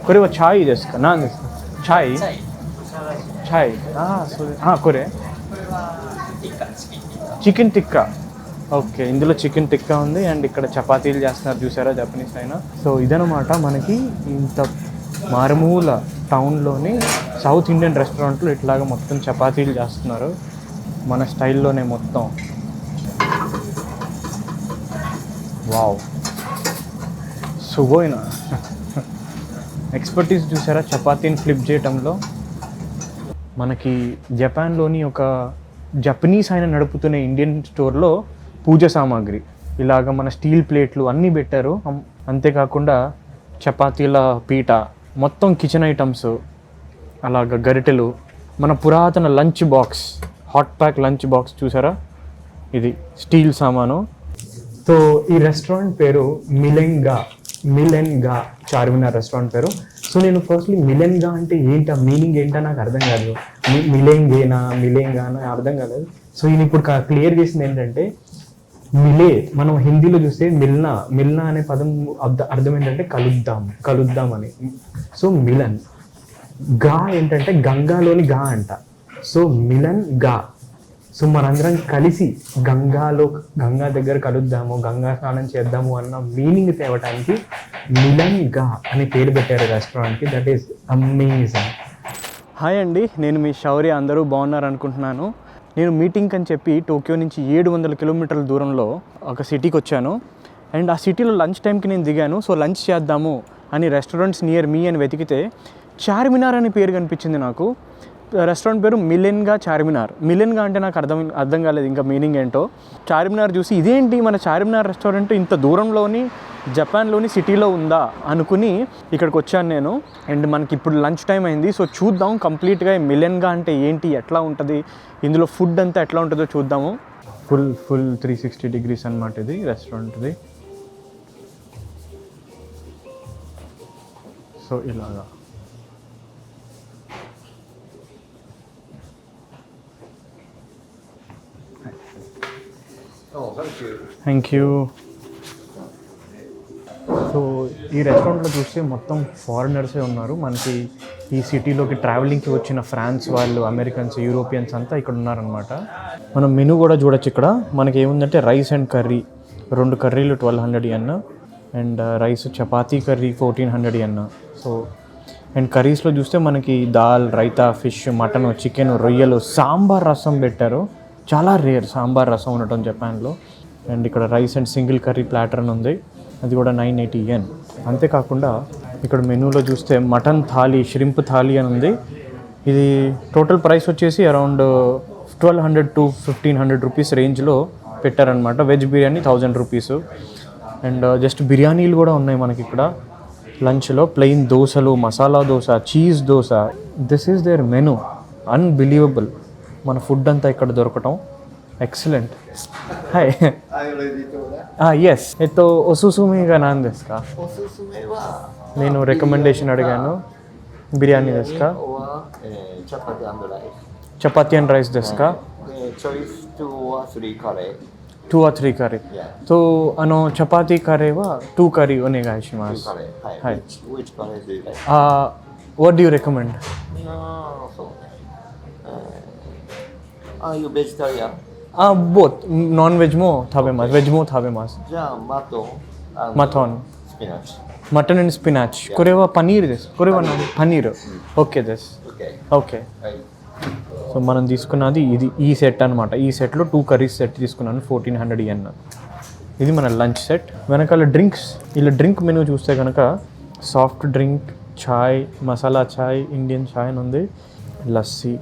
これはチャイですか？何ですか？チャイ？チャイ。これచికెన్ tikka. Okay, ఇందులో chicken tikka ఉంది and ఇక్కడ చపాతీలు చేస్తున్నారు చూసారా, జపనీస్ అయినా. సో ఇదనమాట మనకి ఇంత మారుమూల టౌన్లోని సౌత్ ఇండియన్ రెస్టారెంట్లో ఇట్లాగా మొత్తం చపాతీలు చేస్తున్నారు మన స్టైల్లోనే మొత్తం. వావ్, సుగోయినా ఎక్స్పర్టీస్ చూసారా చపాతీని ఫ్లిప్ చేయటంలో. మనకి జపాన్లోని ఒక జపనీస్ ఆయన నడుపుతున్న ఇండియన్ స్టోర్లో పూజ సామాగ్రి ఇలాగ మన స్టీల్ ప్లేట్లు అన్నీ పెట్టారు. అంతేకాకుండా చపాతీల పీట, మొత్తం కిచెన్ ఐటమ్స్, అలాగ గరిటెలు, మన పురాతన lunch box, hot pack lunch box చూసారా, ఇది స్టీల్ సామాను. సో ఈ రెస్టారెంట్ పేరు మిలెన్గా చార్మినార్ రెస్టారెంట్ పేరు. సో నేను ఫస్ట్లీ మిలెన్గా అంటే ఏంటి, ఆ మీనింగ్ ఏంటో నాకు అర్థం కాదు. మిలెంగానా అర్థం కాలేదు. సో ఈయన ఇప్పుడు క్లియర్ చేసింది ఏంటంటే మిలే, మనం హిందీలో చూస్తే మిల్నా అనే పదం అర్థం ఏంటంటే కలుద్దాం అని. సో మిలన్, గా ఏంటంటే గంగాలోని గా అంట. సో మిలన్ గా, సో మనందరం కలిసి గంగా దగ్గర కలుద్దాము, గంగా స్నానం చేద్దాము అన్న మీనింగ్ తేవటానికి మిలన్ గా అని పేరు పెట్టారు రెస్టారెంట్కి. That is amazing. హాయ్ అండి, నేను మీ శౌర్య. అందరూ బాగున్నారు అనుకుంటున్నాను. నేను మీటింగ్ అని చెప్పి టోక్యో నుంచి 700 కిలోమీటర్ల దూరంలో ఒక సిటీకి వచ్చాను. అండ్ ఆ సిటీలో లంచ్ టైంకి నేను దిగాను. సో లంచ్ చేద్దాము అని రెస్టారెంట్స్ నియర్ మీ అని వెతికితే చార్మినార్ అనే పేరు కనిపించింది నాకు. రెస్టారెంట్ పేరు మిలెన్గా చార్మినార్. మిలెన్గా అంటే నాకు అర్థం కాలేదు ఇంకా మీనింగ్ ఏంటో. చార్మినార్ చూసి ఇదేంటి మన చార్మినార్ రెస్టారెంట్ ఇంత దూరంలోని జపాన్లోని సిటీలో ఉందా అనుకుని ఇక్కడికి వచ్చాను నేను. అండ్ మనకి ఇప్పుడు లంచ్ టైం అయింది. సో చూద్దాం కంప్లీట్గా మిలెన్గా అంటే ఏంటి, ఎట్లా ఉంటుంది, ఇందులో ఫుడ్ అంతా ఎట్లా ఉంటుందో చూద్దాము. ఫుల్ 360 డిగ్రీస్ అనమాట ఇది రెస్టారెంట్ది. సో ఇలాగా థ్యాంక్ యూ. సో ఈ రెస్టారెంట్లో చూస్తే మొత్తం ఫారినర్సే ఉన్నారు. మనకి ఈ సిటీలోకి ట్రావెలింగ్కి వచ్చిన ఫ్రాన్స్ వాళ్ళు, అమెరికన్స్, యూరోపియన్స్ అంతా ఇక్కడ ఉన్నారనమాట. మనం మెనూ కూడా చూడొచ్చు. ఇక్కడ మనకి ఏముందంటే రైస్ అండ్ కర్రీ, 2 కర్రీలు 1200 yen, and rice chapati curry 1400 yen. So and కర్రీస్లో చూస్తే మనకి dal, raita, fish, mutton, chicken, రొయ్యలు, సాంబార్ రసం పెట్టారు. చాలా రేర్ సాంబార్ రసం ఉండటం జపాన్లో. అండ్ ఇక్కడ rice and single curry platter అని ఉంది, అది కూడా 980 yen. అంతేకాకుండా ఇక్కడ మెనూలో చూస్తే మటన్ థాలీ, ష్రింప్ థాలీ అని ఉంది. ఇది టోటల్ ప్రైస్ వచ్చేసి అరౌండ్ 1200 to 1500 రూపీస్ రేంజ్లో పెట్టారనమాట. Veg biryani 1000 rupees. And just బిర్యానీలు కూడా ఉన్నాయి మనకి ఇక్కడ లంచ్లో. ప్లెయిన్ దోశలు, masala dosa, cheese dosa. This is their menu. Unbelievable మన ఫుడ్ అంతా ఇక్కడ దొరకటం. ఎక్సలెంట్. హాయ్. ఎస్, ఒసుసుమిగా నాన్ దెస్కా? నేను రికమెండేషన్ అడిగాను. బిర్యానీ దెస్కా? చపాతీ అండ్ రైస్ దెస్కా? 2 or 3 curry. So chapati curry wa 2 curry onegai shimasu. Hi. Which curry do you like? What do you recommend? Are you vegetarian? Both. Non-veg mo tabemasu, veg mo tabemasu. Maton. Spinach. Mutton and spinach. Kore wa paneer desu. Kore wa paneer. Okay desu. Okay. Right. So మనం తీసుకున్నది ఇది, ఈ set అనమాట. ఈ సెట్లో 2 curries set తీసుకున్నాను, 1400 yen. ఇది మన లంచ్ సెట్. వెనకాల డ్రింక్స్, ఇలా డ్రింక్ మెనూ చూస్తే కనుక సాఫ్ట్ డ్రింక్, చాయ్, మసాలా చాయ్, ఇండియన్ చాయ్ అని ఉంది, లస్సీ.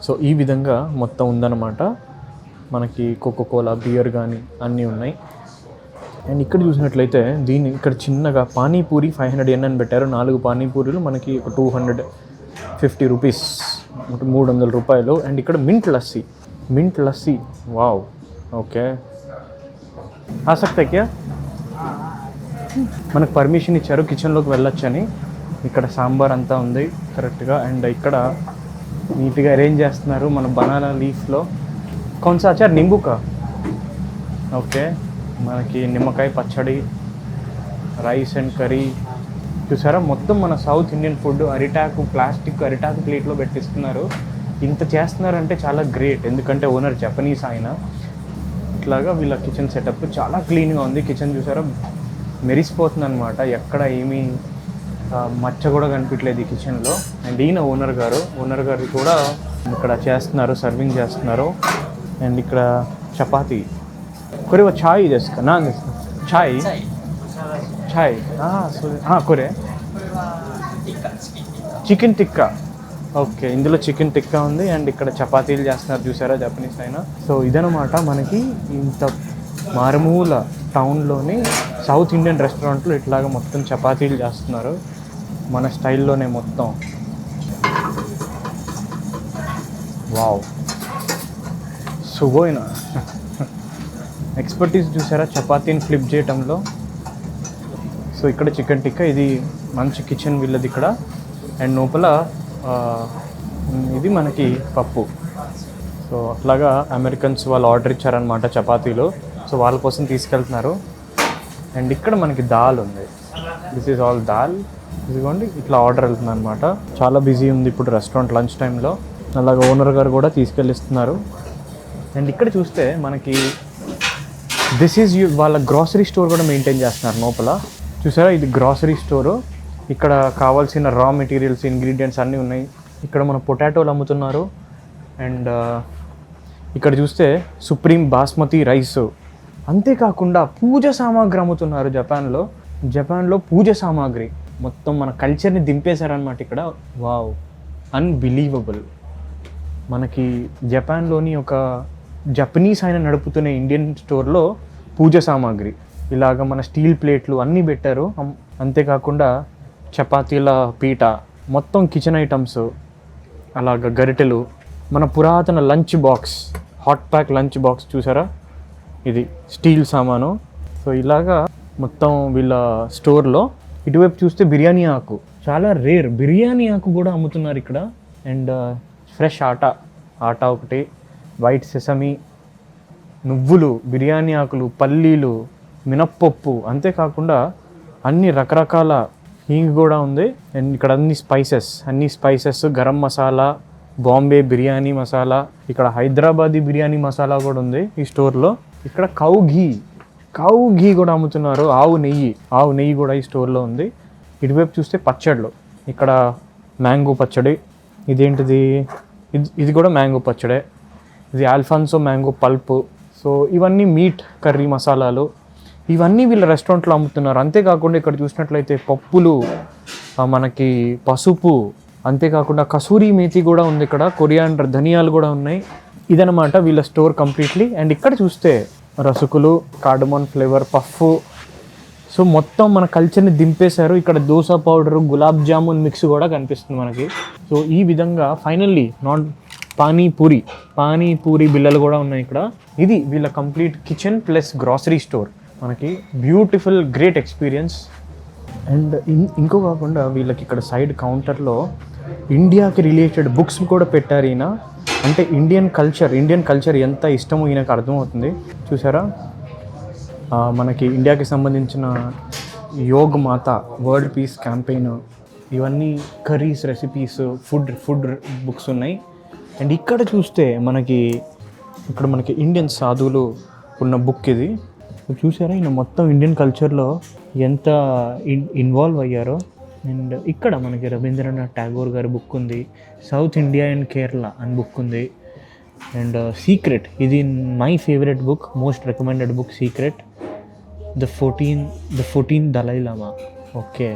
సో ఈ విధంగా మొత్తం ఉందన్నమాట. మనకి కోకోకోలా, బియర్ కానీ అన్నీ ఉన్నాయి. అండ్ ఇక్కడ చూసినట్లయితే ఇక్కడ చిన్నగా పానీపూరి 500 yen అని పెట్టారు. 4 పానీపూరీలు మనకి ఒక 250 రూపీస్, 300 రూపాయలు. అండ్ ఇక్కడ మింట్ లస్సీ. Wow, okay. ఆసక్తి మనకు పర్మిషన్ ఇచ్చారు కిచెన్లోకి వెళ్ళొచ్చని. ఇక్కడ సాంబార్ అంతా ఉంది కరెక్ట్గా. అండ్ ఇక్కడ నీట్గా అరేంజ్ చేస్తున్నారు మన బనానా లీఫ్లో. కౌన్సా అచార్? నింబుకా? ఓకే. మనకి నిమ్మకాయ పచ్చడి, రైస్ అండ్ కర్రీ, చూసారా మొత్తం మన సౌత్ ఇండియన్ ఫుడ్ అరిటాకు ప్లేట్లో పెట్టిస్తున్నారు. ఇంత చేస్తున్నారంటే చాలా గ్రేట్, ఎందుకంటే ఓనర్ జపనీస్ ఆయన. ఇట్లాగా వీళ్ళ కిచెన్ సెటప్ చాలా క్లీన్గా ఉంది. కిచెన్ చూసారా మెరిసిపోతుంది అనమాట, ఎక్కడ ఏమీ మచ్చ కూడా కనిపించలేదు ఈ కిచెన్లో. అండ్ ఈయన ఓనర్ గారు కూడా ఇక్కడ చేస్తున్నారు, సర్వింగ్ చేస్తున్నారు. అండ్ ఇక్కడ చపాతీ కొరే ఛాయ్ చేసుక నా ఛాయ్ కొరే చికెన్ టిక్కా. ఓకే, ఇందులో చికెన్ టిక్కా ఉంది. అండ్ ఇక్కడ చపాతీలు చేస్తున్నారు చూసారా జపనీస్ అయినా. సో ఇదనమాట మనకి ఇంత మారుమూల టౌన్లోని సౌత్ ఇండియన్ రెస్టారెంట్లో ఇట్లాగా మొత్తం చపాతీలు చేస్తున్నారు మన స్టైల్లోనే మొత్తం. వావ్, సుగోయినా ఎక్స్పర్టీస్ చూసారా చపాతీని ఫ్లిప్ చేయటంలో. సో ఇక్కడ చికెన్ టిక్కా, ఇది మంచి కిచెన్ వీళ్ళది ఇక్కడ. అండ్ లోపల ఇది మనకి పప్పు. సో అట్లాగా అమెరికన్స్ వాళ్ళు ఆర్డర్ ఇచ్చారనమాట చపాతీలు, సో వాళ్ళ కోసం తీసుకెళ్తున్నారు. అండ్ ఇక్కడ మనకి దాల్ ఉంది, దిస్ ఈజ్ ఆల్ దాల్. ఇదిగోండి ఇట్లా ఆర్డర్ వెళ్తుంది అనమాట. చాలా బిజీ ఉంది ఇప్పుడు రెస్టారెంట్ లంచ్ టైంలో. అలాగే ఓనర్ గారు కూడా తీసుకెళ్ళిస్తున్నారు. అండ్ ఇక్కడ చూస్తే మనకి దిస్ ఈజ్ వాళ్ళ గ్రాసరీ స్టోర్ కూడా మెయింటైన్ చేస్తున్నారు లోపల. చూసారా ఇది గ్రాసరీ స్టోరు, ఇక్కడ కావాల్సిన రా మెటీరియల్స్ ఇంగ్రీడియంట్స్ అన్నీ ఉన్నాయి. ఇక్కడ మన పొటాటోలు అమ్ముతున్నారు. అండ్ ఇక్కడ చూస్తే సుప్రీం బాస్మతి రైస్, అంతేకాకుండా పూజ సామాగ్రి అమ్ముతున్నారు. జపాన్లో పూజ సామాగ్రి మొత్తం మన కల్చర్ని దింపేశారనమాట ఇక్కడ. Wow, unbelievable. మనకి జపాన్లోని ఒక జపనీస్ ఆయన నడుపుతున్న ఇండియన్ స్టోర్లో పూజ సామాగ్రి ఇలాగ మన స్టీల్ ప్లేట్లు అన్నీ పెట్టారు. అంతేకాకుండా చపాతీల పీట, మొత్తం కిచెన్ ఐటమ్స్, అలాగ గరిటెలు, మన పురాతన lunch box, hot pack lunch box చూసారా, ఇది స్టీల్ సామాను. సో ఇలాగా మొత్తం వీళ్ళ స్టోర్లో. ఇటువైపు చూస్తే బిర్యానీ ఆకు, చాలా రేర్ బిర్యానీ ఆకు కూడా అమ్ముతున్నారు ఇక్కడ. అండ్ ఫ్రెష్ ఆటా ఒకటి, వైట్ సెసమి, నువ్వులు, బిర్యానీ ఆకులు, పల్లీలు, మినప్పప్పు, అంతేకాకుండా అన్ని రకరకాల హీంగ్ కూడా ఉంది. అండ్ ఇక్కడ అన్ని స్పైసెస్, గరం మసాలా, బాంబే బిర్యానీ మసాలా, ఇక్కడ హైదరాబాదీ బిర్యానీ మసాలా కూడా ఉంది ఈ స్టోర్లో. ఇక్కడ కౌ ఘీ కూడా అమ్ముతున్నారు, ఆవు నెయ్యి కూడా ఈ స్టోర్లో ఉంది. ఇటువైపు చూస్తే పచ్చళ్ళు, ఇక్కడ మ్యాంగో పచ్చడి, ఇదేంటిది, ఇది కూడా మ్యాంగో పచ్చడే, ఇది ఆల్ఫాన్సో మ్యాంగో పల్పు. సో ఇవన్నీ మీట్ కర్రీ మసాలాలు, ఇవన్నీ వీళ్ళ రెస్టారెంట్లో అమ్ముతున్నారు. అంతేకాకుండా ఇక్కడ చూసినట్లయితే పప్పులు, మనకి పసుపు, అంతేకాకుండా కసూరి మేతి కూడా ఉంది ఇక్కడ, కొరియాండర్ ధనియాలు కూడా ఉన్నాయి. ఇదనమాట వీళ్ళ స్టోర్ కంప్లీట్లీ. అండ్ ఇక్కడ చూస్తే రసుకులు, కార్డమోన్ ఫ్లేవర్ పఫ్. సో మొత్తం మన కల్చర్ని దింపేశారు. ఇక్కడ దోస పౌడరు, గులాబ్ జామున్ మిక్స్ కూడా కనిపిస్తుంది మనకి. సో ఈ విధంగా ఫైనల్లీ పానీపూరి బిల్లలు కూడా ఉన్నాయి ఇక్కడ. ఇది వీళ్ళ complete kitchen plus grocery store. మనకి బ్యూటిఫుల్ గ్రేట్ ఎక్స్పీరియన్స్. అండ్ ఇంకో కాకుండా వీళ్ళకి ఇక్కడ సైడ్ కౌంటర్లో ఇండియాకి రిలేటెడ్ బుక్స్ కూడా పెట్టారు ఈయన. అంటే ఇండియన్ కల్చర్ ఎంత ఇష్టమో ఈయనకు అర్థమవుతుంది. చూసారా, మనకి ఇండియాకి సంబంధించిన యోగ్ మాత, వరల్డ్ పీస్ క్యాంపెయిన్, ఇవన్నీ కర్రీస్, రెసిపీస్, ఫుడ్ బుక్స్ ఉన్నాయి. అండ్ ఇక్కడ చూస్తే మనకి ఇండియన్ సాధువులు ఉన్న బుక్ ఇది. చూసారా ఈయన మొత్తం ఇండియన్ కల్చర్లో ఎంత ఇన్వాల్వ్ అయ్యారో. అండ్ ఇక్కడ మనకి రవీంద్రనాథ్ ఠాగూర్ గారి బుక్ ఉంది, సౌత్ ఇండియా అండ్ కేరళ అని బుక్ ఉంది. అండ్ సీక్రెట్, ఇది my favourite book, most recommended book, secret, the 14 Dalai Lama. Okay,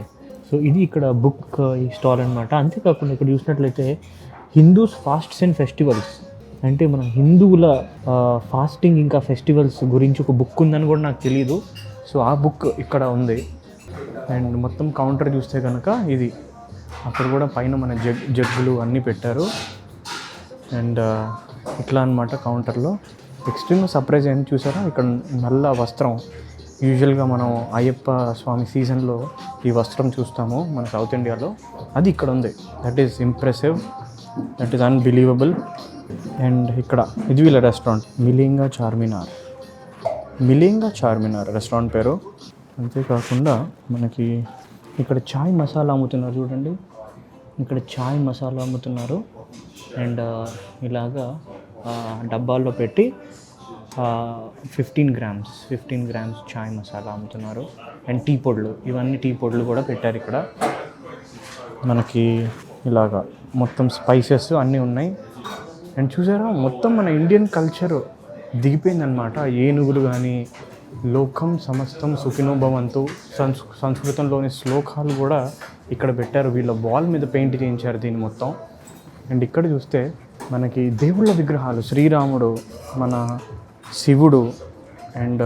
so ఇది ఇక్కడ బుక్ ఈ స్టాల్ అనమాట. అంతేకాకుండా ఇక్కడ చూసినట్లయితే హిందూస్ ఫాస్ట్స్ అండ్ ఫెస్టివల్స్, అంటే మన హిందువుల ఫాస్టింగ్ ఇంకా ఫెస్టివల్స్ గురించి ఒక బుక్ ఉందని కూడా నాకు తెలియదు. సో ఆ బుక్ ఇక్కడ ఉంది. అండ్ మొత్తం కౌంటర్ చూస్తే కనుక ఇది, అక్కడ కూడా పైన మన జగ్గులు అన్నీ పెట్టారు. అండ్ ఇట్లా అనమాట కౌంటర్లో. ఎక్స్ట్రీమ్గా సర్ప్రైజ్ అయింది చూసారా, ఇక్కడ నల్ల వస్త్రం, యూజువల్గా మనం అయ్యప్ప స్వామి సీజన్లో ఈ వస్త్రం చూస్తాము మన సౌత్ ఇండియాలో, అది ఇక్కడ ఉంది. That is impressive, that is unbelievable. And ఇక్కడ ఇది వీళ్ళ రెస్టారెంట్, మిలింగా చార్మినార్ రెస్టారెంట్ పేరు. అంతేకాకుండా మనకి ఇక్కడ చాయ్ మసాలా అమ్ముతున్నారు చూడండి, ఇక్కడ చాయ్ మసాలా అమ్ముతున్నారు. అండ్ ఇలాగా డబ్బాల్లో పెట్టి 15 గ్రామ్స్ చాయ్ మసాలా అమ్ముతున్నారు. అండ్ టీ పొడులు, ఇవన్నీ టీ పొడులు కూడా పెట్టారు ఇక్కడ మనకి. ఇలాగా మొత్తం స్పైసెస్ అన్నీ ఉన్నాయి. అండ్ చూసారా, మొత్తం మన ఇండియన్ కల్చర్ దిగిపోయిందనమాట. ఏనుగులు కానీ, లోకం సమస్తం సుఖినో భవంతు సంస్కృతంలోని శ్లోకాలు కూడా ఇక్కడ పెట్టారు. వీళ్ళ వాల్ మీద పెయింట్ చేయించారు దీన్ని మొత్తం. అండ్ ఇక్కడ చూస్తే మనకి దేవుళ్ళ విగ్రహాలు, శ్రీరాముడు, మన శివుడు అండ్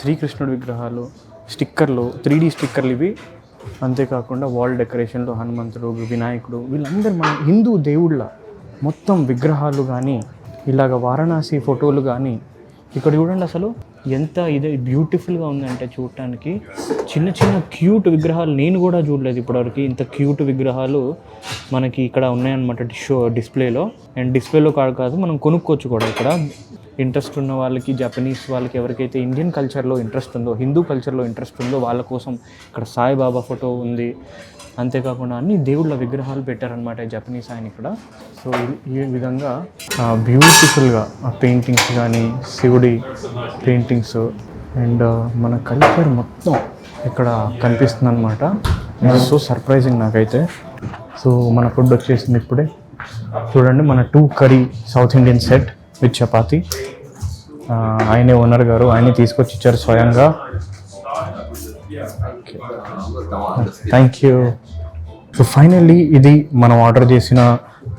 శ్రీకృష్ణుడు విగ్రహాలు, స్టిక్కర్లు, 3D స్టిక్కర్లు ఇవి. అంతేకాకుండా వాల్ డెకరేషన్లో హనుమంతుడు, వినాయకుడు, వీళ్ళందరూ మన హిందూ దేవుళ్ళ మొత్తం విగ్రహాలు కానీ, ఇలాగ వారణాసి ఫోటోలు కానీ. ఇక్కడ చూడండి అసలు ఎంత ఇదే బ్యూటిఫుల్గా ఉందంటే చూడటానికి. చిన్న చిన్న క్యూట్ విగ్రహాలు నేను కూడా చూడలేదు ఇప్పటివరకు. ఇంత క్యూట్ విగ్రహాలు మనకి ఇక్కడ ఉన్నాయన్నమాట డిస్ప్లేలో. అండ్ డిస్ప్లేలో కాదు, మనం కొనుక్కోవచ్చు కూడా ఇక్కడ. ఇంట్రెస్ట్ ఉన్న వాళ్ళకి, జపనీస్ వాళ్ళకి, ఎవరికైతే ఇండియన్ కల్చర్లో ఇంట్రెస్ట్ ఉందో, హిందూ కల్చర్లో ఇంట్రెస్ట్ ఉందో వాళ్ళ కోసం ఇక్కడ సాయిబాబా ఫోటో ఉంది. అంతేకాకుండా అన్ని దేవుళ్ళ విగ్రహాలు పెట్టారనమాట జపనీస్ ఆయన ఇక్కడ. సో ఈ విధంగా బ్యూటిఫుల్గా పెయింటింగ్స్ కానీ, శివుడి పెయింటింగ్స్ అండ్ మన కల్చర్ మొత్తం ఇక్కడ కనిపిస్తుంది అనమాట. సో సర్ప్రైజింగ్ నాకైతే. సో మన ఫుడ్ వచ్చేసింది ఇప్పుడే. చూడండి, మన 2 curry south Indian set with chapati. ఆయనే ఓనర్ గారు, ఆయనే తీసుకొచ్చి ఇచ్చారు స్వయంగా. Thank you. సో ఫైనల్లీ ఇది మనం ఆర్డర్ చేసిన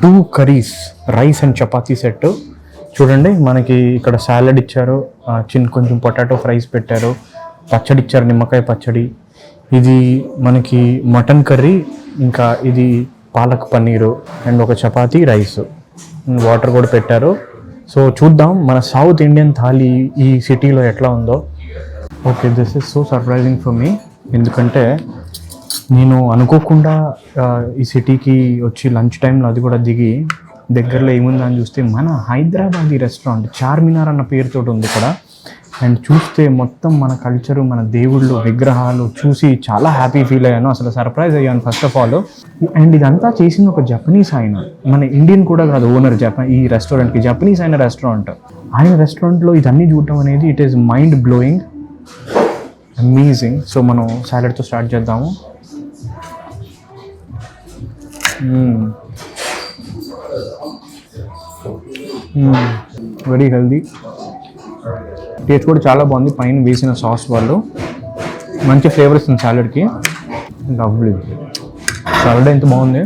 2 curries rice and chapati set. చూడండి, మనకి ఇక్కడ సాలడ్ ఇచ్చారు, కొంచెం పొటాటో ఫ్రైస్ పెట్టారు, పచ్చడి ఇచ్చారు, నిమ్మకాయ పచ్చడి. ఇది మనకి మటన్ కర్రీ, ఇంకా ఇది పాలక్ పన్నీరు అండ్ ఒక చపాతీ, రైస్, వాటర్ కూడా పెట్టారు. సో చూద్దాం మన సౌత్ ఇండియన్ థాలీ ఈ సిటీలో ఎట్లా ఉందో. Okay, this is so surprising for me. ఎందుకంటే నేను అనుకోకుండా ఈ సిటీకి వచ్చి లంచ్ టైంలో అది కూడా దిగి దగ్గరలో ఏముందని చూస్తే మన హైదరాబాదీ రెస్టారెంట్ చార్మినార్ అన్న పేరుతో ఉంది ఇక్కడ. అండ్ చూస్తే మొత్తం మన కల్చరు, మన దేవుళ్ళు విగ్రహాలు చూసి చాలా హ్యాపీ ఫీల్ అయ్యాను. అసలు సర్ప్రైజ్ అయ్యాను ఫస్ట్ ఆఫ్ ఆల్. అండ్ ఇదంతా చేసింది ఒక జపనీస్ ఆయన, మన ఇండియన్ కూడా కాదు ఓనర్. ఈ రెస్టారెంట్కి జపనీస్ అయిన రెస్టారెంట్. ఆయన రెస్టారెంట్లో ఇదన్నీ చూడటం అనేది it is mind blowing, amazing. So మనం సాలడ్తో స్టార్ట్ చేద్దాము. వెరీ హెల్దీ, టేస్ట్ కూడా చాలా బాగుంది. పైన వేసిన సాస్ వాళ్ళు మంచి ఫ్లేవర్ ఇస్తుంది సాలడ్కి. లవ్లీ సాలడ్ ఎంత బాగుంది.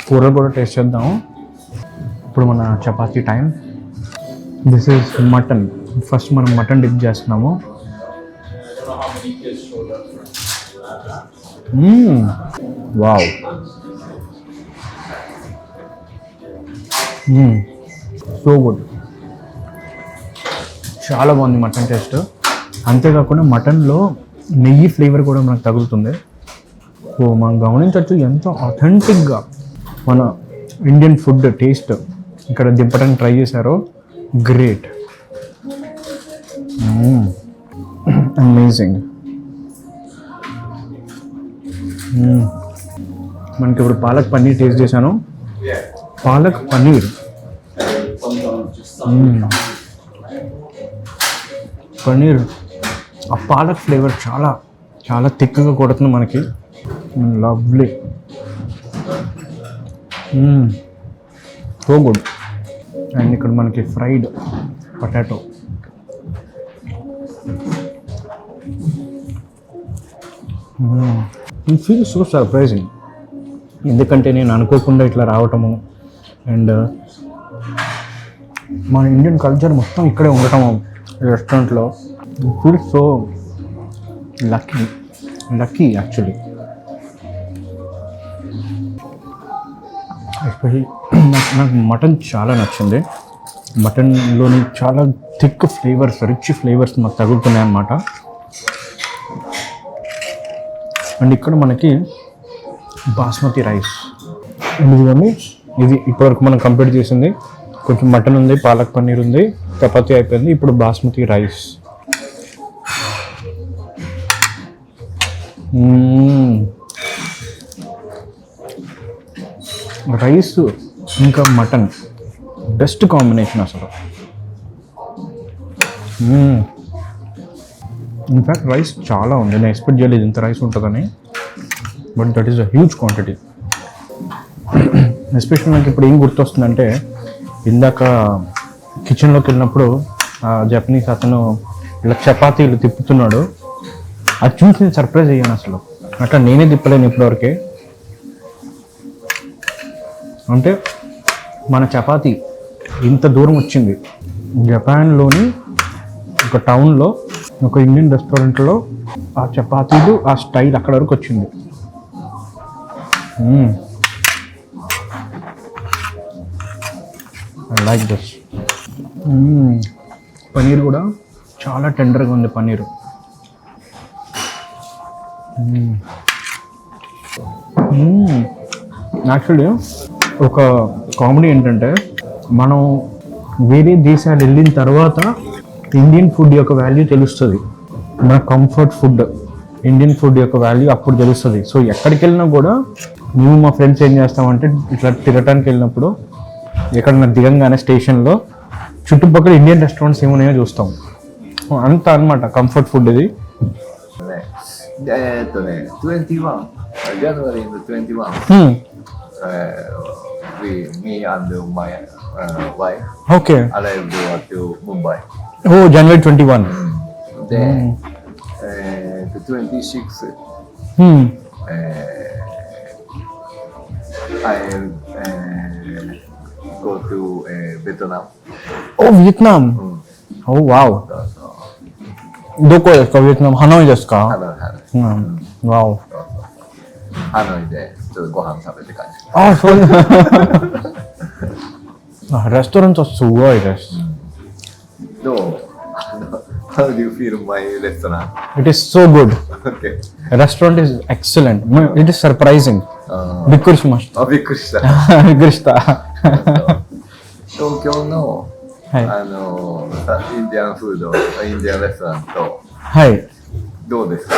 కూరలు కూడా టేస్ట్ చేద్దాము. ఇప్పుడు మన chapati time. This is mutton. First మనం మటన్ డిప్ చేస్తున్నాము. వావ్, సో గుడ్, చాలా బాగుంది మటన్ టేస్ట్. అంతేకాకుండా మటన్లో నెయ్యి ఫ్లేవర్ కూడా మనకు తగులుతుంది. సో మనం గమనించవచ్చు ఎంత అథెంటిక్గా మన ఇండియన్ ఫుడ్ టేస్ట్ ఇక్కడ దింపడానికి ట్రై చేశారో. Great, amazing. మనకి ఇప్పుడు పాలక్ పన్నీర్ టేస్ట్ చేశాను. పాలక్ పన్నీర్, పన్నీర్ ఆ పాలక్ ఫ్లేవర్ చాలా చాలా థిక్గా కొడుతుంది మనకి. Lovely, so good. అండ్ ఇక్కడ మనకి fried potato. It feels so surprising. ఎందుకంటే నేను అనుకోకుండా ఇట్లా రావటము అండ్ మన ఇండియన్ కల్చర్ మొత్తం ఇక్కడే ఉండటము రెస్టారెంట్లో. Feels so lucky actually. Especially నాకు మటన్ చాలా నచ్చింది. మటన్లోని చాలా థిక్ ఫ్లేవర్స్, రిచ్ ఫ్లేవర్స్ మాకు తగులుతున్నాయి అన్నమాట. అండ్ ఇక్కడ మనకి బాస్మతి రైస్ ఇదిగోండి. ఇది ఇప్పటివరకు మనం కంప్లీట్ చేసింది. కొంచెం మటన్ ఉంది, పాలక్ పన్నీర్ ఉంది, చపాతీ అయిపోయింది. ఇప్పుడు బాస్మతి రైస్. రైస్ ఇంకా మటన్ బెస్ట్ కాంబినేషన్ అసలు. ఇన్ఫ్యాక్ట్ రైస్ చాలా ఉంది, నేను ఎక్స్పెక్ట్ చేయలేదు ఇంత రైస్ ఉంటుందని, but that is a huge quantity. Special నాకు ఇప్పుడు ఏం గుర్తొస్తుందంటే, ఇందాక కిచెన్లోకి వెళ్ళినప్పుడు జపనీస్ అతను ఇలా చపాతీలు తిప్పుతున్నాడు, అది చూసి నేను సర్ప్రైజ్ అయ్యాను అసలు. అట్లా నేనే తిప్పలేను ఇప్పటివరకే. అంటే మన చపాతీ ఇంత దూరం వచ్చింది. జపాన్లోని ఒక టౌన్లో ఒక ఇండియన్ రెస్టారెంట్లో ఆ చపాతీలు ఆ స్టైల్ అక్కడ వరకు వచ్చింది. I like this. పన్నీర్ కూడా చాలా టెండర్గా ఉంది పన్నీరు. యాక్చువల్లీ ఒక కామెడీ ఏంటంటే, మనం వేరే దేశాలు వెళ్ళిన తర్వాత ఇండియన్ ఫుడ్ యొక్క వాల్యూ తెలుస్తుంది. మన కంఫర్ట్ ఫుడ్ ఇండియన్ ఫుడ్ యొక్క వాల్యూ అప్పుడు తెలుస్తుంది. సో ఎక్కడికి వెళ్ళినా కూడా మేము మా ఫ్రెండ్స్ ఏం చేస్తామంటే, ఇట్లా తిరగటానికి వెళ్ళినప్పుడు ఎక్కడన్నా దిగంగానే స్టేషన్లో చుట్టుపక్కల ఇండియన్ రెస్టారెంట్స్ ఏమున్నాయో చూస్తాం. అంత అన్నమాట కంఫర్ట్ ఫుడ్ ఇది. 21, January 21, me and my wife okay. arrived to Mumbai. Oh January 21. Then the 26th, I go to Vietnam. Oh Vietnam. Oh వావ్.どこですか? ベトナム、ハノイですか? Hanoi. わお。ハノイでちょっとご飯食べて帰る。あ、そうあ、レストランとすごいです。どう？How do you feel my restaurant? It is so good. Okay. Restaurant is excellent. It is surprising. びっくりしました。あ、びっくりした。びっくりした。東京のはい。インディアンフード、インディアンレストランとはい。どうですか？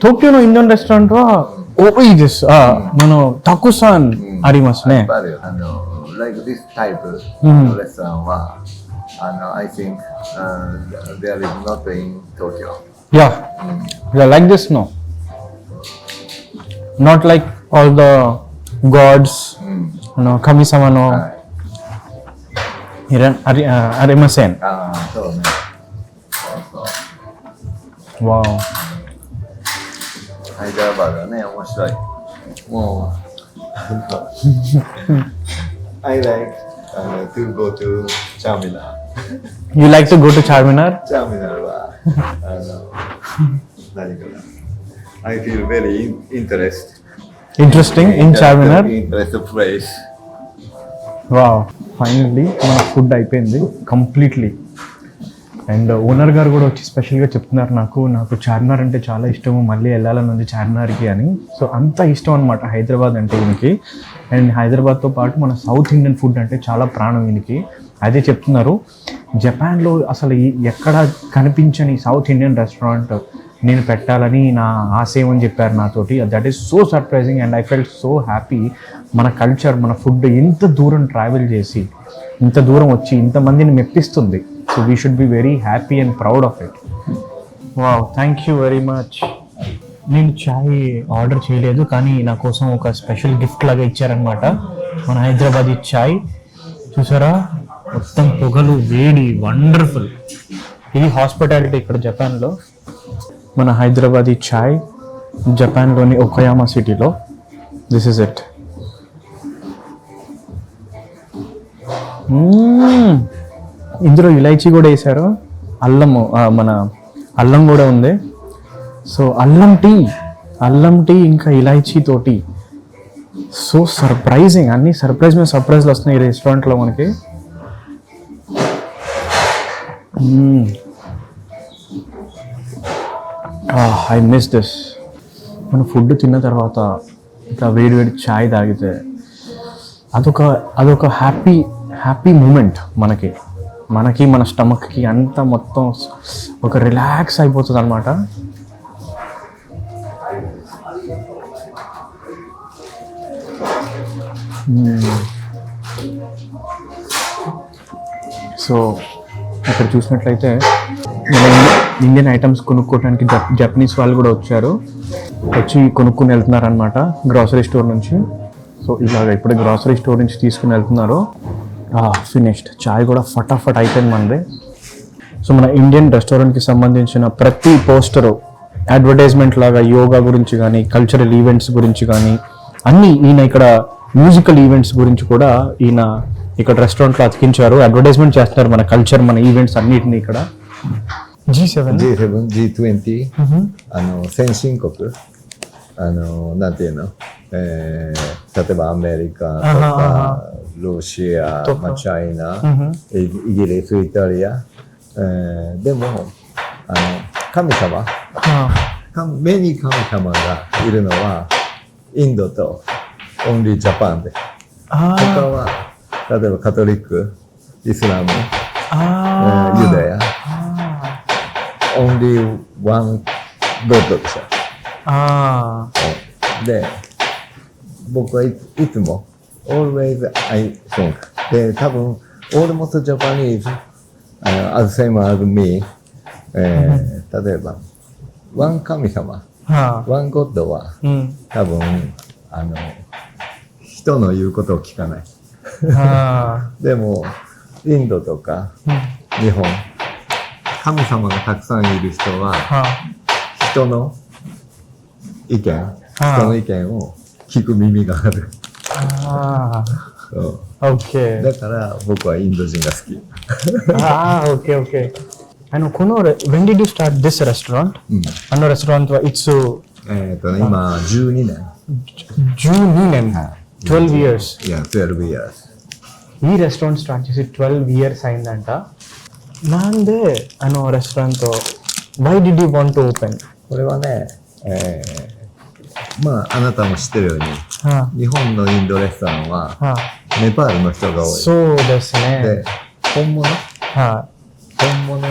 東京のインドアンレストランは多いです。たくさんありますね。やっぱりlike this type のレストランは、I think there is not in Tokyo. Yeah. Yeah, like this, no. Not like all the gods, Kami-sama no ありません。そうね。わお。ハイダラバードはね、面白い。もう、I like to go to Charminar. You like to go to Charminar? Charminar は、何かな。I feel very Interesting in Charminar? Interesting place. Wow, finally మన food అయిపోయింది completely. And owner గారు కూడా వచ్చి స్పెషల్గా చెప్తున్నారు, నాకు చార్మినార్ అంటే చాలా ఇష్టము, మళ్ళీ వెళ్ళాలని ఉంది చార్మినార్కి అని. సో అంత ఇష్టం అనమాట హైదరాబాద్ అంటే ఈయనకి. అండ్ హైదరాబాద్తో పాటు మన సౌత్ ఇండియన్ ఫుడ్ అంటే చాలా ప్రాణం ఈయనకి. అదే చెప్తున్నారు, జపాన్లో అసలు ఎక్కడ కనిపించని సౌత్ ఇండియన్ రెస్టారెంట్ నేను పెట్టాలని నా ఆశయం అని చెప్పారు నాతోటి. That is so surprising and I felt so happy. మన కల్చర్, మన ఫుడ్ ఇంత దూరం ట్రావెల్ చేసి, ఇంత దూరం వచ్చి ఇంతమందిని మెప్పిస్తుంది. So we should be very happy and proud of it. Wow, thank you very much. నేను చాయ్ ఆర్డర్ చేయలేదు, కానీ నా కోసం ఒక స్పెషల్ గిఫ్ట్ లాగా ఇచ్చారనమాట. మన హైదరాబాదీ చాయ్ చూసారా, మొత్తం పొగలు, వేడి, వండర్ఫుల్. ఇది హాస్పిటాలిటీ ఇక్కడ జపాన్లో. మన హైదరాబాదీ చాయ్ జపాన్లోని ఒకయామా సిటీలో. This is it. ఇందులో ఇలైచీ కూడా వేశారు, అల్లము, మన అల్లం కూడా ఉంది. సో అల్లం టీ ఇంకా ఇలైచీ తోటి సో సర్ప్రైజింగ్. అన్ని సర్ప్రైజ్లు వస్తున్నాయి ఈ రెస్టారెంట్లో మనకి. I miss this. మన ఫుడ్ తిన్న తర్వాత ఇట్లా వేడి చాయ్ తాగితే అదొక హ్యాపీ మూమెంట్ మనకి మన స్టమక్కి అంతా మొత్తం ఒక రిలాక్స్ అయిపోతుంది అనమాట. సో ఇక్కడ చూసినట్లయితే మన ఇండియన్ ఐటమ్స్ కొనుక్కోవడానికి జపనీస్ వాళ్ళు కూడా వచ్చి కొనుక్కుని వెళ్తున్నారు అనమాట గ్రాసరీ స్టోర్ నుంచి. సో ఇలాగ ఇప్పుడు గ్రాసరీ స్టోర్ నుంచి తీసుకుని వెళ్తున్నారు. ఫినిష్డ్. చాయ్ కూడా ఫటాఫట్ అయిపోయింది మనది. సో మన ఇండియన్ రెస్టారెంట్కి సంబంధించిన ప్రతి పోస్టరు అడ్వర్టైజ్మెంట్ లాగా యోగా గురించి కానీ కల్చరల్ ఈవెంట్స్ గురించి కానీ అన్నీ ఈయన ఇక్కడ మ్యూజికల్ ఈవెంట్స్ గురించి కూడా ఈయన ఇక్కడ రెస్టారెంట్లో అతికించారు. అడ్వర్టైజ్మెంట్ చేస్తున్నారు మన కల్చర్ మన ఈవెంట్స్ అన్నిటిని ఇక్కడ. G7 G20、先進国、なんていうの、例えばアメリカとか、ロシア、チャイナ、イギリス、イタリア、でも、神様、目に神様がいるのは、インドとオンリージャパンで、他は、例えばカトリック、イスラム、ユダヤ、only one God でした。で、僕はいつも always I think で、多分 almost Japanese as same as me、例えば one 神様、one God は、多分人の言うことを聞かない。でもインドとか、日本神様がたくさんいる人は、人の意見を聞く耳がある。Okay. だから僕はインド人が好き。Okay. When did you start this restaurant? レストランはいつ？今12年。12年。12 years. Yeah, 12 years. ఈ రెస్టారెంట్ స్టార్ట్ చేసి 12 years అయిందంట.なんでレストランと Why did you want to open? これはね、まああなたも知ってるように、日本のインドレストランはネパールの人が多い。そうですね。で、本物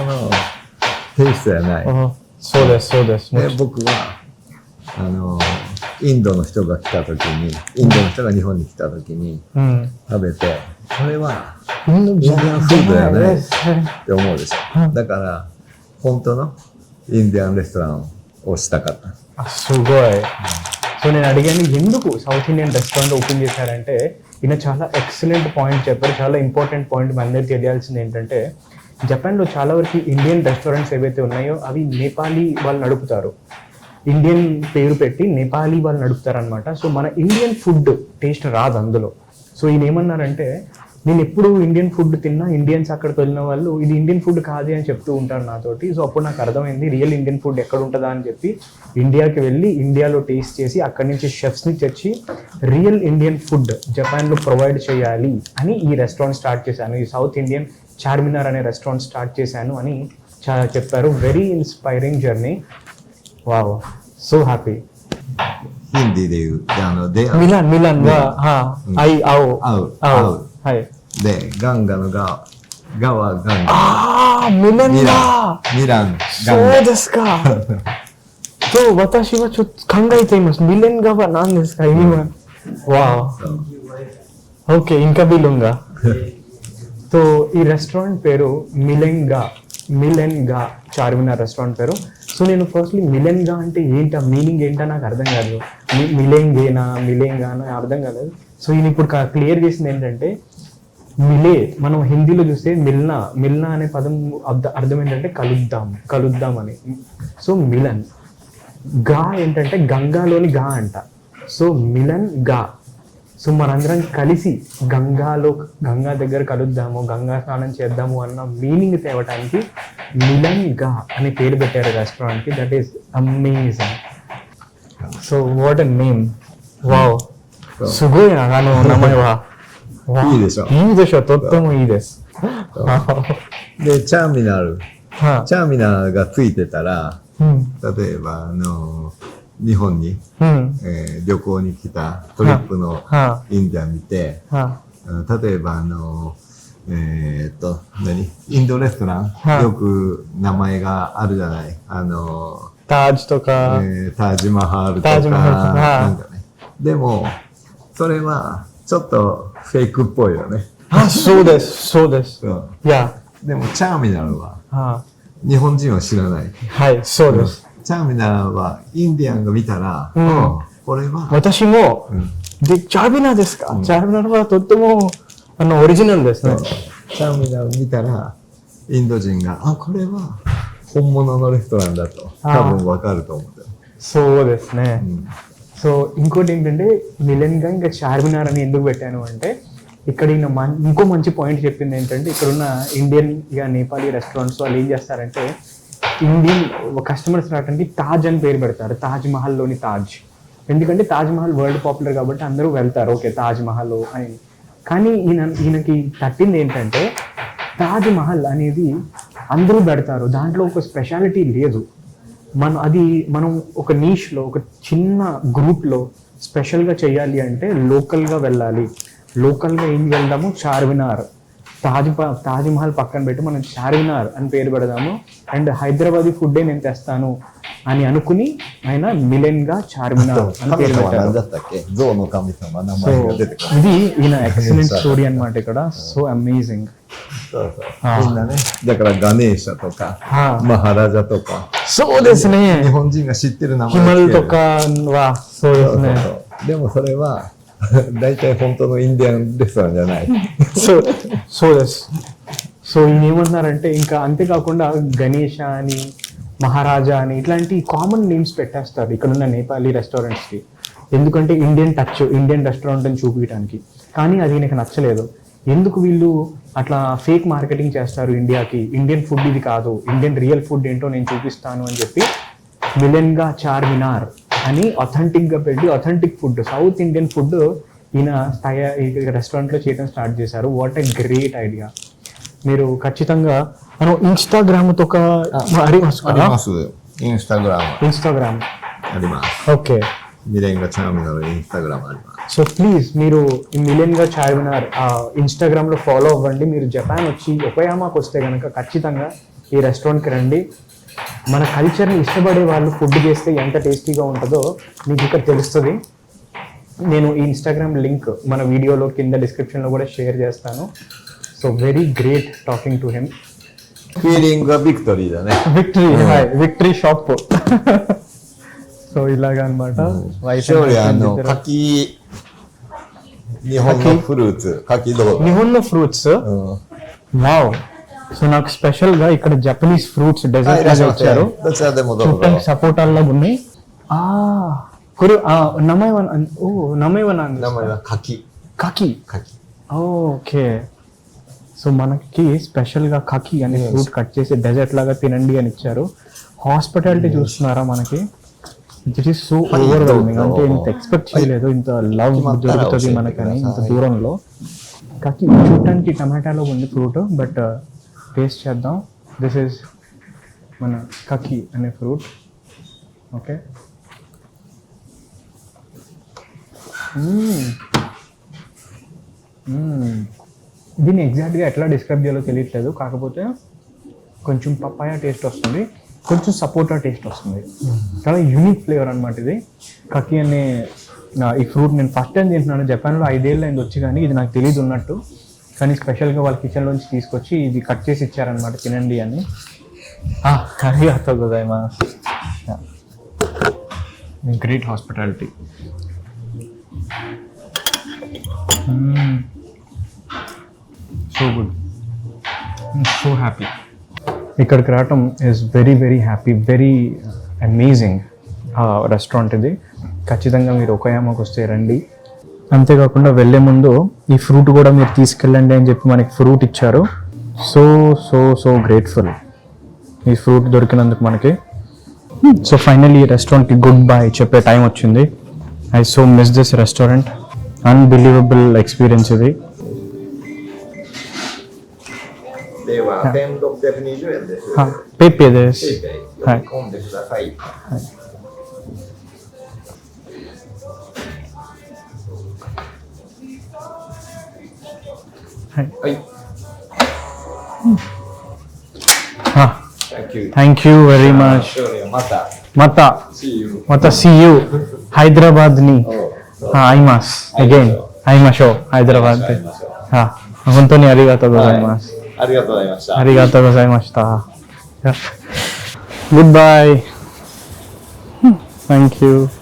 のテイストやない。そうです。で、僕はインドの人が来た時に、インドの人が日本に来た時に食べて、それはインディアンフードやねって思うでしょ。だから本当のインディアンレストランをしたかった。すごい。సో నేను అడిగాను ఎందుకు south Indian restaurant open చేశారంటే ఈయన చాలా excellent point చెప్పారు. చాలా ఇంపార్టెంట్ పాయింట్ మన అందరికీ తెలియాల్సింది ఏంటంటే జపాన్లో చాలా వరకు ఇండియన్ రెస్టారెంట్స్ ఏవైతే ఉన్నాయో అవి నేపాలీ వాళ్ళు నడుపుతారు. ఇండియన్ పేరు పెట్టి నేపాలీ వాళ్ళు నడుపుతారనమాట. సో మన ఇండియన్ ఫుడ్ టేస్ట్ రాదు అందులో. సో ఈయన ఏమన్నారంటే నేను ఎప్పుడు ఇండియన్ ఫుడ్ తిన్నా ఇండియన్స్ అక్కడికి వెళ్ళిన వాళ్ళు ఇది ఇండియన్ ఫుడ్ కాదు అని చెప్తూ ఉంటారు నాతోటి. సో అప్పుడు నాకు అర్థమైంది రియల్ ఇండియన్ ఫుడ్ ఎక్కడ ఉంటుందా అని చెప్పి ఇండియాకి వెళ్ళి ఇండియాలో టేస్ట్ చేసి అక్కడి నుంచి షెఫ్స్ని తెచ్చి రియల్ ఇండియన్ ఫుడ్ జపాన్లో ప్రొవైడ్ చేయాలి అని ఈ రెస్టారెంట్ స్టార్ట్ చేశాను. ఈ సౌత్ ఇండియన్ చార్మినార్ అనే రెస్టారెంట్ స్టార్ట్ చేశాను అని చెప్పారు. Very inspiring journey. Wow, so happy. హిందీで言うమిలాన్ははい。で、ガンガのガはガンガ。ミランだ。ミラン。そうですか。と、私はちょっと考えています。ミレンガは何ですか今。わお。ఓకే, ఇంకా బిలుంగా. तो ఈ రెస్టారెంట్ పేరు మిలెన్గా చార్మినార్ రెస్టారెంట్ పేరు. సో నేను ఫస్ట్లీ మిలెన్గా అంటే ఏంటా మీనింగ్ ఏంటా నాకు అర్థం కాదు. మిలెంగా అర్థం కాలేదు. సో ఈయన ఇప్పుడు క్లియర్ చేసింది ఏంటంటే మిలే మనం హిందీలో చూస్తే మిల్నా అనే పదం అర్థం ఏంటంటే కలుద్దాం అని. సో మిలన్ గా ఏంటంటే గంగాలోని గా అంట. సో మిలన్ గా. సో మనందరం కలిసి గంగా దగ్గర కలుద్దాము, గంగా స్నానం చేద్దాము అన్న మీనింగ్ తేవటానికి మిలన్ గా అనే పేరు పెట్టారు రెస్టారెంట్కి. That is amazing. So what a name. Wow, すごいな、名前は。いいでしょ。いいでしょ、とってもいいです。で、チャーミナルがついてたら、例えば日本に、旅行に来たトリップのインディアン見て、例えばインドレストラン、よく名前があるじゃない。タージとか、タージマハールとか、なんかね。でも、それはちょっとフェイクっぽいよね。あ、そうです、そうです。うん。いや、でも、チャーミナルはあ、日本人は知らない。はい、そうです。チャーミナルはインディアンが見たら、うんこれは、私も、うんで、チャービナですか、うんチャービナはとっても、オリジナルですね。チャーミナル見たら、インド人が、あ、これは本物のレストランだと、多分わかると思うんだよ。そうですね。うんసో ఇంకోటి ఏంటంటే మిలన్ గా ఇంకా చార్మినార్ అని ఎందుకు పెట్టాను అంటే ఇక్కడ ఇంకో మంచి పాయింట్ చెప్పింది ఏంటంటే ఇక్కడున్న ఇండియన్ ఇక నేపాలీ రెస్టారెంట్స్ వాళ్ళు ఏం చేస్తారంటే ఇండియన్ కస్టమర్స్ రావడానికి తాజ్ అని పేరు పెడతారు, తాజ్ మహల్లోని తాజ్. ఎందుకంటే తాజ్ మహల్ వరల్డ్ పాపులర్ కాబట్టి అందరూ వెళ్తారు, ఓకే తాజ్ మహల్ అని. కానీ ఈయనకి తట్టింది ఏంటంటే తాజ్ మహల్ అనేది అందరూ పెడతారు, దాంట్లో ఒక స్పెషాలిటీ లేదు. మనం ఒక నీష్లో ఒక చిన్న గ్రూప్లో స్పెషల్గా చేయాలి అంటే లోకల్గా వెళ్ళాలి. లోకల్గా ఏం వెళ్దాము, చార్మినార్, తాజ్ మహల్ పక్కన పెట్టి మనం చార్మినార్ అని పేరు పెడదాము, అండ్ హైదరాబాదీ ఫుడ్డే నేను తెస్తాను అని అనుకుని ఆయన మిలెన్గా చార్మినార్ అని 神 పేరు 様は何 పెట్టారు. だったっけ象の神様、名 సో 前が出てくる。 ఇది ఈయన ఎక్సలెంట్ స్టోరీ అన్నమాట ఇక్కడ. So amazing. そうそうみんなね。だからガネーシャとか、マハラジャとか、 そうですね。日本人が知ってる名前をつける。 హిమల్とかはそうですね。でもそれは、大体本当のインディアンレストランじゃない。 సోです. సో ఈయన ఏమంటున్నారంటే ఇంకా అంతేకాకుండా గణేష అని, మహారాజా అని ఇట్లాంటి కామన్ నేమ్స్ పెట్టేస్తారు ఇక్కడున్న నేపాలీ రెస్టారెంట్స్కి. ఎందుకంటే ఇండియన్ రెస్టారెంట్ అని చూపించడానికి. కానీ అది నాకు నచ్చలేదు. ఎందుకు వీళ్ళు అట్లా ఫేక్ మార్కెటింగ్ చేస్తారు ఇండియాకి, ఇండియన్ ఫుడ్ ఇది కాదు, ఇండియన్ రియల్ ఫుడ్ ఏంటో నేను చూపిస్తాను అని చెప్పి మిలెన్గా చార్మినార్ అని అథెంటిక్గా పెట్టి authentic food, south Indian food ఈయన రెస్టారెంట్లో చేయడం స్టార్ట్ చేశారు. What a great idea. మీరు ఖచ్చితంగా మనం ఇన్స్టాగ్రామ్ తో あります。インスタグラム ఇన్స్టాగ్రామ్ あります。 ఓకే. ミレンガチャーミナルインスタグラムあります。 సో ప్లీజ్ మీరు ఈ మిలియన్గా చార్మినార్ ఇన్స్టాగ్రామ్లో ఫాలో అవ్వండి. మీరు జపాన్ వచ్చి ఒకోయామాకి వస్తే కనుక ఖచ్చితంగా ఈ రెస్టారెంట్కి రండి. మన కల్చర్ని ఇష్టపడే వాళ్ళు ఫుడ్ చేస్తే ఎంత టేస్టీగా ఉంటుందో మీకు ఇక్కడ తెలుస్తుంది. నేను ఈ ఇన్స్టాగ్రామ్ లింక్ మన వీడియోలో కింద డిస్క్రిప్షన్లో కూడా షేర్ చేస్తాను. So very great talking to him. フィーリングはビクトリーだね。 victory shop. So ఇలాగా అనమాట. 勝利柿、日本のフルーツ、柿どうだ నిహోన్లో ఫ్రూట్స్. うん。 వావ్. సో నాకు స్పెషల్ గా ఇక్కడ జపనీస్ ఫ్రూట్స్ はい、 డెజర్ట్ いらっしゃ లాగా いませ ఇచ్చారు. どちらでもどうぞ。 చూడటానికి సపోటాల్లాగా ఉన్నాయి. నమైవన్ 名前は柿。 కకి. 柿。 ఓకే. సో మనకి స్పెషల్ గా కకి అనే ఫ్రూట్ కట్ చేసి డెజర్ట్ లాగా తినండి అని ఇచ్చారు. హాస్పిటాలిటీ చూస్తున్నారా మనకి. It is so overwhelming. అంటే ఇంత ఎక్స్పెక్ట్ చేయలేదు ఇంత లవ్ దొరుకుతుంది మనకని ఇంత దూరంలో. కకి చూడటానికి టమాటాలో ఉంది ఫ్రూట్, బట్ టేస్ట్ చేద్దాం. దిస్ ఈజ్ మన కకి అనే ఫ్రూట్. ఓకే. దీన్ని ఎగ్జాక్ట్గా ఎట్లా డిస్క్రైబ్ చేయాలో తెలియట్లేదు. కాకపోతే కొంచెం పపాయా టేస్ట్ వస్తుంది, కొంచెం సపోటా టేస్ట్ వస్తుంది. చాలా యూనిక్ ఫ్లేవర్ అనమాట ఇది. కకి అనే ఈ ఫ్రూట్ నేను ఫస్ట్ టైం తింటున్నాను. జపాన్లో 5 ఏళ్ళు అయింది వచ్చి, కానీ ఇది నాకు తెలియదు ఉన్నట్టు. కానీ స్పెషల్గా వాళ్ళ కిచెన్లోంచి తీసుకొచ్చి ఇది కట్ చేసి ఇచ్చారనమాట, తినండి అని. అరిగాతో గోజైమాస్. Great hospitality. So good, so happy. ఇక్కడికి రావటం is very very happy, very amazing restaurant ఇది. ఖచ్చితంగా మీరు ఒకోయామాకి వస్తే రండి. అంతేకాకుండా వెళ్ళే ముందు ఈ ఫ్రూట్ కూడా మీరు తీసుకెళ్ళండి అని చెప్పి మనకి ఫ్రూట్ ఇచ్చారు. సో సో సో గ్రేట్ఫుల్ ఈ ఫ్రూట్ దొరికినందుకు మనకి. సో ఫైనల్లీ ఈ రెస్టారెంట్కి గుడ్ బై చెప్పే టైం వచ్చింది. I so miss this restaurant. Unbelievable experience ఇది. では、1620円です。పేపేです。読み込んでください。はい。Thank you. థ్యాంక్ యూ వెరీ మచ్.勝利はまた。మత See you. మత సీ యూ హైదరాబాద్ని. 会います。Again、会いましょう。ハイデラバードで。本当にありがとうございます。ありがとうございました。ありがとうございました。Goodbye. Thank you.